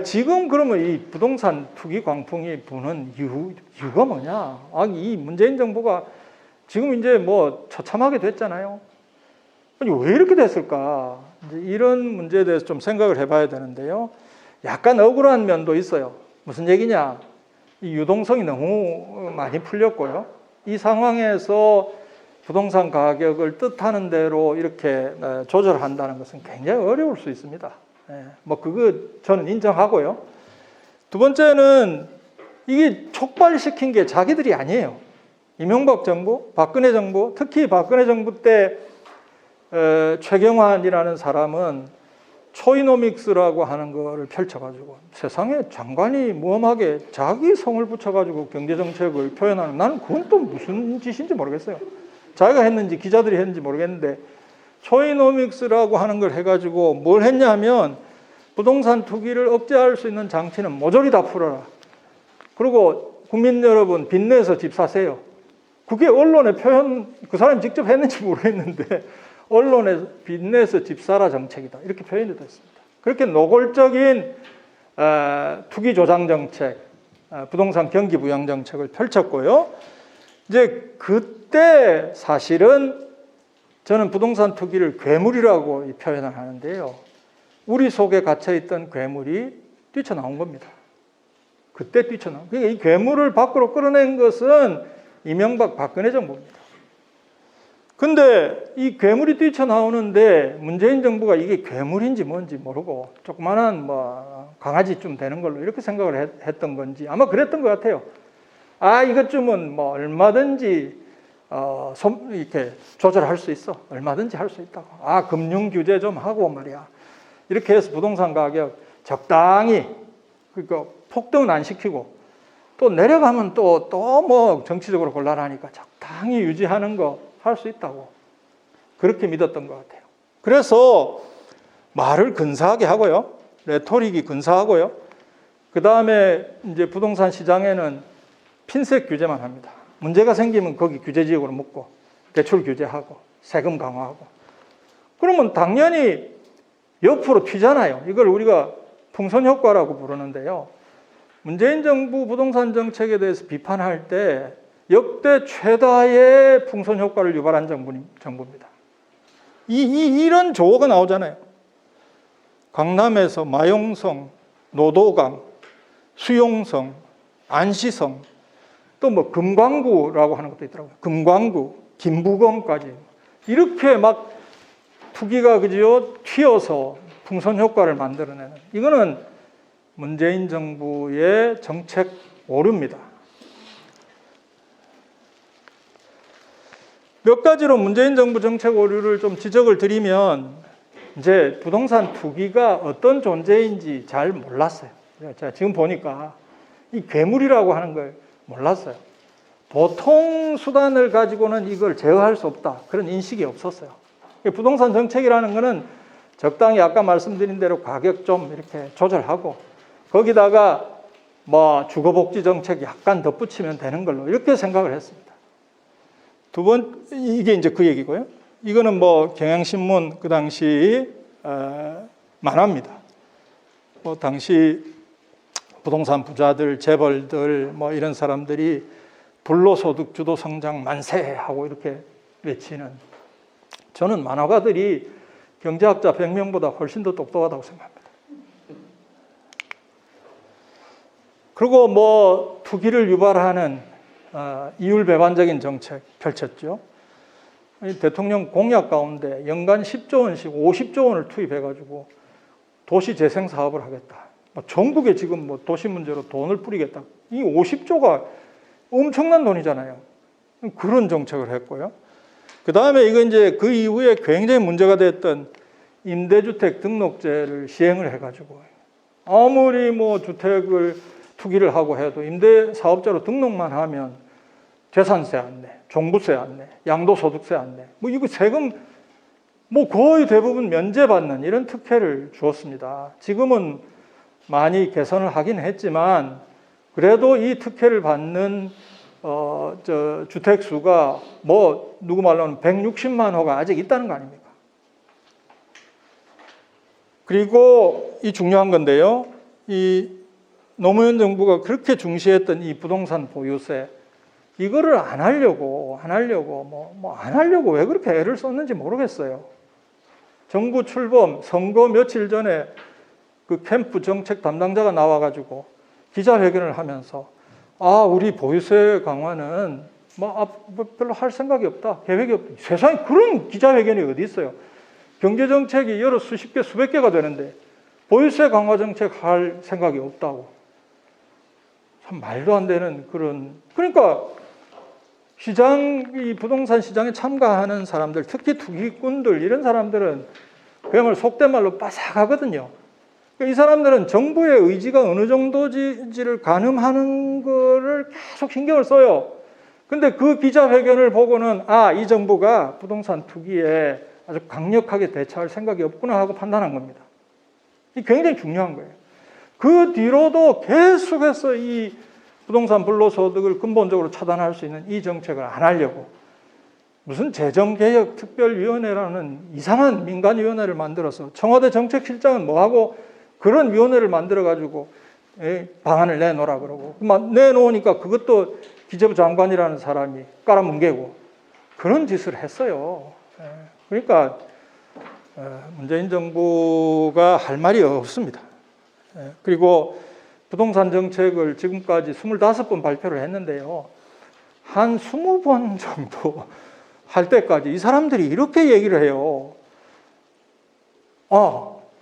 지금 그러면 이 부동산 투기 광풍이 부는 이유가 뭐냐? 이 문재인 정부가 지금 이제 뭐 처참하게 됐잖아요. 아니, 왜 이렇게 됐을까? 이제 이런 문제에 대해서 좀 생각을 해봐야 되는데요. 약간 억울한 면도 있어요. 무슨 얘기냐? 이 유동성이 너무 많이 풀렸고요. 이 상황에서 부동산 가격을 뜻하는 대로 이렇게 조절한다는 것은 굉장히 어려울 수 있습니다. 뭐 그거 저는 인정하고요. 두 번째는 이게 촉발시킨 게 자기들이 아니에요. 이명박 정부, 박근혜 정부, 특히 박근혜 정부 때 최경환이라는 사람은 초이노믹스라고 하는 거를 펼쳐가지고 세상에 장관이 무엄하게 자기 성을 붙여가지고 경제정책을 표현하는, 나는 그건 또 무슨 짓인지 모르겠어요. 자기가 했는지 기자들이 했는지 모르겠는데 초이노믹스라고 하는 걸 해가지고 뭘 했냐면 부동산 투기를 억제할 수 있는 장치는 모조리 다 풀어라. 그리고 국민 여러분 빚내서 집 사세요. 그게 언론의 표현, 그 사람이 직접 했는지 모르겠는데 언론에 빚내서 집 사라 정책이다. 이렇게 표현이 됐습니다. 그렇게 노골적인 투기 조장 정책, 부동산 경기 부양 정책을 펼쳤고요. 이제 그때 사실은 저는 부동산 투기를 괴물이라고 표현을 하는데요. 우리 속에 갇혀있던 괴물이 뛰쳐나온 겁니다. 그때 뛰쳐나온. 그러니까 이 괴물을 밖으로 끌어낸 것은 이명박 박근혜 정부입니다. 근데 이 괴물이 뛰쳐나오는데 문재인 정부가 이게 괴물인지 뭔지 모르고 조그만한 뭐 강아지쯤 되는 걸로 이렇게 생각을 했던 건지 아마 그랬던 것 같아요. 이것쯤은 뭐 얼마든지 이렇게 조절할 수 있어. 얼마든지 할 수 있다고. 금융 규제 좀 하고 말이야. 이렇게 해서 부동산 가격 적당히, 그러니까 폭등은 안 시키고 또 내려가면 또 뭐 정치적으로 곤란하니까 적당히 유지하는 거 할 수 있다고. 그렇게 믿었던 것 같아요. 그래서 말을 근사하게 하고요. 레토릭이 근사하고요. 그 다음에 이제 부동산 시장에는 핀셋 규제만 합니다. 문제가 생기면 거기 규제 지역으로 묶고 대출 규제하고 세금 강화하고. 그러면 당연히 옆으로 튀잖아요. 이걸 우리가 풍선 효과라고 부르는데요. 문재인 정부 부동산 정책에 대해서 비판할 때 역대 최다의 풍선 효과를 유발한 정부입니다. 이런 조어가 나오잖아요. 강남에서 마용성, 노도강, 수용성, 안시성, 또 뭐 금광구라고 하는 것도 있더라고요. 금광구, 김부검까지 이렇게 막 투기가 그지요 튀어서 풍선 효과를 만들어내는, 이거는 문재인 정부의 정책 오류입니다. 몇 가지로 문재인 정부 정책 오류를 좀 지적을 드리면, 이제 부동산 투기가 어떤 존재인지 잘 몰랐어요. 제가 지금 보니까 이 괴물이라고 하는 걸 몰랐어요. 보통 수단을 가지고는 이걸 제어할 수 없다. 그런 인식이 없었어요. 부동산 정책이라는 거는 적당히 아까 말씀드린 대로 가격 좀 이렇게 조절하고 거기다가 뭐 주거복지 정책 약간 덧붙이면 되는 걸로 이렇게 생각을 했습니다. 두 번, 이게 이제 그 얘기고요. 이거는 뭐 경향신문 그 당시 만화입니다. 뭐 당시 부동산 부자들, 재벌들 뭐 이런 사람들이 불로소득 주도 성장 만세 하고 이렇게 외치는, 저는 만화가들이 경제학자 100명보다 훨씬 더 똑똑하다고 생각합니다. 그리고 뭐 투기를 유발하는 이율배반적인 정책 펼쳤죠. 대통령 공약 가운데 연간 10조 원씩 50조 원을 투입해가지고 도시 재생 사업을 하겠다. 전국에 지금 뭐 도시 문제로 돈을 뿌리겠다. 이 50조가 엄청난 돈이잖아요. 그런 정책을 했고요. 그 다음에 이거 이제 그 이후에 굉장히 문제가 됐던 임대주택 등록제를 시행을 해가지고 아무리 뭐 주택을 투기를 하고 해도 임대사업자로 등록만 하면 재산세 안 내, 종부세 안 내, 양도소득세 안 내, 뭐 이거 세금 뭐 거의 대부분 면제받는 이런 특혜를 주었습니다. 지금은 많이 개선을 하긴 했지만 그래도 이 특혜를 받는 주택 수가 뭐 누구 말로는 160만 호가 아직 있다는 거 아닙니까? 그리고 이 중요한 건데요. 이 노무현 정부가 그렇게 중시했던 이 부동산 보유세, 이거를 안 하려고 왜 그렇게 애를 썼는지 모르겠어요. 정부 출범 선거 며칠 전에 그 캠프 정책 담당자가 나와가지고 기자회견을 하면서 우리 보유세 강화는 별로 할 생각이 없다, 계획이 없다. 세상에 그런 기자회견이 어디 있어요? 경제정책이 여러 수십 개, 수백 개가 되는데 보유세 강화 정책 할 생각이 없다고. 참 말도 안 되는 그런. 그러니까 이 부동산 시장에 참가하는 사람들, 특히 투기꾼들, 이런 사람들은 그야말로 속된 말로 빠삭하거든요. 이 사람들은 정부의 의지가 어느 정도지를 가늠하는 거를 계속 신경을 써요. 근데 그 기자회견을 보고는 이 정부가 부동산 투기에 아주 강력하게 대처할 생각이 없구나 하고 판단한 겁니다. 이게 굉장히 중요한 거예요. 그 뒤로도 계속해서 이 부동산 불로소득을 근본적으로 차단할 수 있는 이 정책을 안 하려고 무슨 재정개혁특별위원회라는 이상한 민간위원회를 만들어서 청와대 정책실장은 뭐하고 그런 위원회를 만들어가지고 방안을 내놓으라 그러고 내놓으니까 그것도 기재부 장관이라는 사람이 깔아뭉개고 그런 짓을 했어요. 그러니까 문재인 정부가 할 말이 없습니다. 그리고 부동산 정책을 지금까지 25번 발표를 했는데요. 한 20번 정도 할 때까지 이 사람들이 이렇게 얘기를 해요.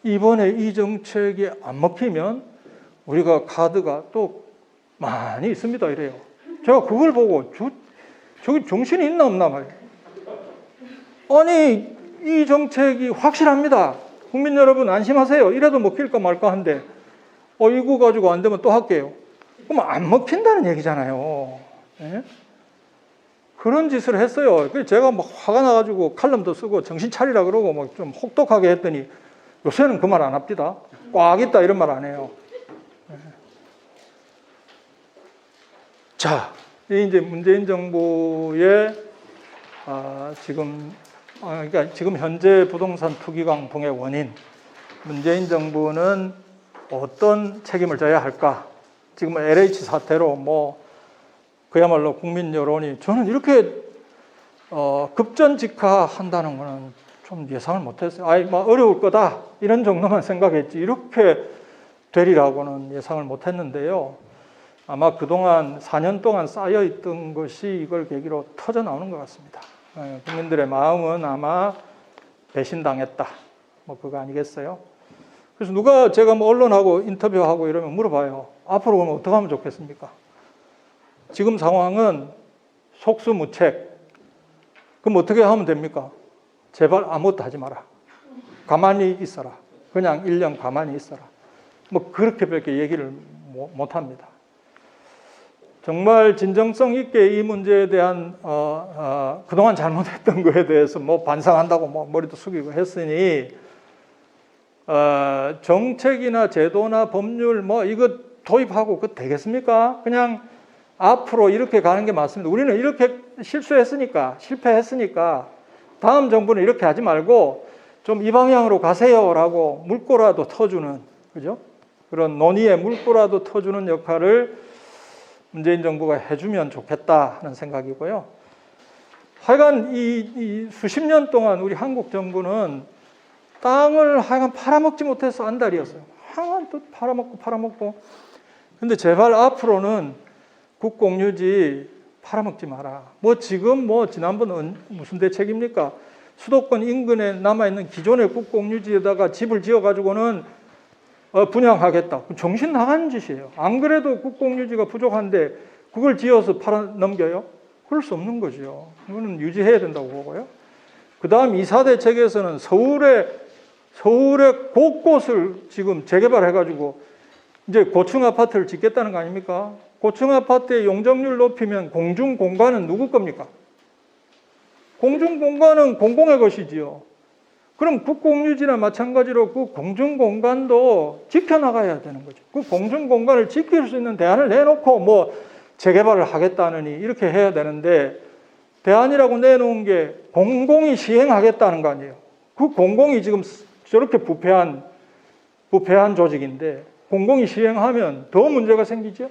이번에 이 정책이 안 먹히면 우리가 카드가 또 많이 있습니다. 이래요. 제가 그걸 보고 저기 정신이 있나 없나 말이에요. 아니 이 정책이 확실합니다. 국민 여러분 안심하세요. 이래도 먹힐까 말까 한데 이거 가지고 안 되면 또 할게요. 그럼 안 먹힌다는 얘기잖아요. 네? 그런 짓을 했어요. 그래서 제가 막 화가 나가지고 칼럼도 쓰고 정신 차리라 그러고 막 좀 혹독하게 했더니 요새는 그 말 안 합니다. 꽉 있다 이런 말 안 해요. 네. 자, 이제 문재인 정부의 그러니까 지금 현재 부동산 투기 강풍의 원인, 문재인 정부는 어떤 책임을 져야 할까? 지금 LH 사태로 그야말로 국민 여론이 저는 이렇게 급전직하한다는 거는 좀 예상을 못했어요. 어려울 거다 이런 정도만 생각했지 이렇게 되리라고는 예상을 못했는데요. 아마 그동안 4년 동안 쌓여있던 것이 이걸 계기로 터져 나오는 것 같습니다. 국민들의 마음은 아마 배신당했다. 그거 아니겠어요? 그래서 제가 언론하고 인터뷰하고 이러면 물어봐요. 앞으로 그럼 어떻게 하면 좋겠습니까? 지금 상황은 속수무책. 그럼 어떻게 하면 됩니까? 제발 아무것도 하지 마라. 가만히 있어라. 그냥 1년 가만히 있어라. 그렇게밖에 얘기를 못 합니다. 정말 진정성 있게 이 문제에 대한 그동안 잘못했던 거에 대해서 반성한다고 머리도 숙이고 했으니 정책이나 제도나 법률 이거 도입하고 그거 되겠습니까? 그냥 앞으로 이렇게 가는 게 맞습니다. 우리는 이렇게 실패했으니까 다음 정부는 이렇게 하지 말고 좀 이 방향으로 가세요라고 물꼬라도 터주는, 그죠? 그런 논의에 물꼬라도 터주는 역할을 문재인 정부가 해주면 좋겠다 하는 생각이고요. 하여간 이 수십 년 동안 우리 한국 정부는 땅을 하여간 팔아먹지 못해서 안달이었어요. 하여간 또 팔아먹고. 근데 제발 앞으로는 국공유지 팔아먹지 마라. 지금 지난번 무슨 대책입니까? 수도권 인근에 남아있는 기존의 국공유지에다가 집을 지어가지고는 분양하겠다. 정신 나간 짓이에요. 안 그래도 국공유지가 부족한데 그걸 지어서 팔아넘겨요? 그럴 수 없는 거죠. 이거는 유지해야 된다고 보고요. 그 다음 2차 대책에서는 서울의 곳곳을 지금 재개발해가지고 이제 고층 아파트를 짓겠다는 거 아닙니까? 고층 아파트의 용적률 높이면 공중공간은 누구 겁니까? 공중공간은 공공의 것이지요. 그럼 국공유지나 마찬가지로 그 공중공간도 지켜나가야 되는 거죠. 그 공중공간을 지킬 수 있는 대안을 내놓고 재개발을 하겠다느니 이렇게 해야 되는데 대안이라고 내놓은 게 공공이 시행하겠다는 거 아니에요. 그 공공이 지금 저렇게 부패한 조직인데 공공이 시행하면 더 문제가 생기죠.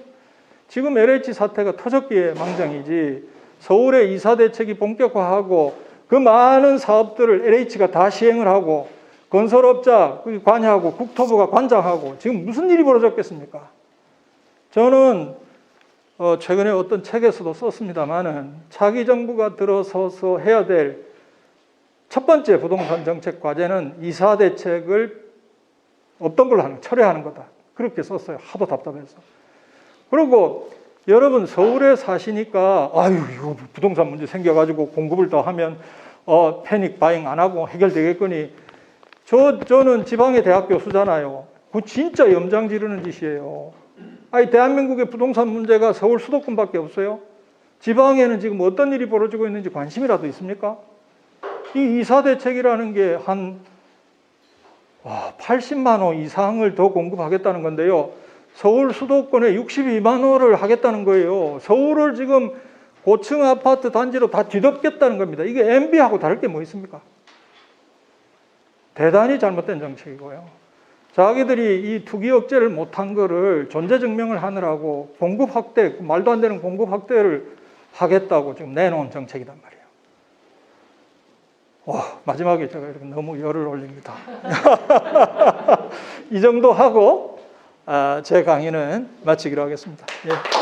지금 LH 사태가 터졌기에 망정이지 서울의 이사 대책이 본격화하고 그 많은 사업들을 LH가 다 시행을 하고 건설업자 관여하고 국토부가 관장하고 지금 무슨 일이 벌어졌겠습니까? 저는 최근에 어떤 책에서도 썼습니다마는 차기 정부가 들어서서 해야 될 첫 번째 부동산 정책 과제는 이사 대책을 없던 걸로 철회하는 거다. 그렇게 썼어요. 하도 답답해서. 그리고 여러분 서울에 사시니까 아유 이거 부동산 문제 생겨가지고 공급을 더 하면 패닉 바잉 안 하고 해결되겠거니. 저는 지방의 대학 교수잖아요. 그거 진짜 염장 지르는 짓이에요. 아니 대한민국의 부동산 문제가 서울 수도권밖에 없어요. 지방에는 지금 어떤 일이 벌어지고 있는지 관심이라도 있습니까? 이 이사 대책이라는 게 한 80만 호 이상을 더 공급하겠다는 건데요. 서울 수도권에 62만 호를 하겠다는 거예요. 서울을 지금 고층 아파트 단지로 다 뒤덮겠다는 겁니다. 이게 MB하고 다를 게 뭐 있습니까? 대단히 잘못된 정책이고요. 자기들이 이 투기 억제를 못한 거를 존재 증명을 하느라고 공급 확대, 말도 안 되는 공급 확대를 하겠다고 지금 내놓은 정책이란 말이에요. 마지막에 제가 이렇게 너무 열을 올립니다. 이 정도 하고 제 강의는 마치기로 하겠습니다. 예.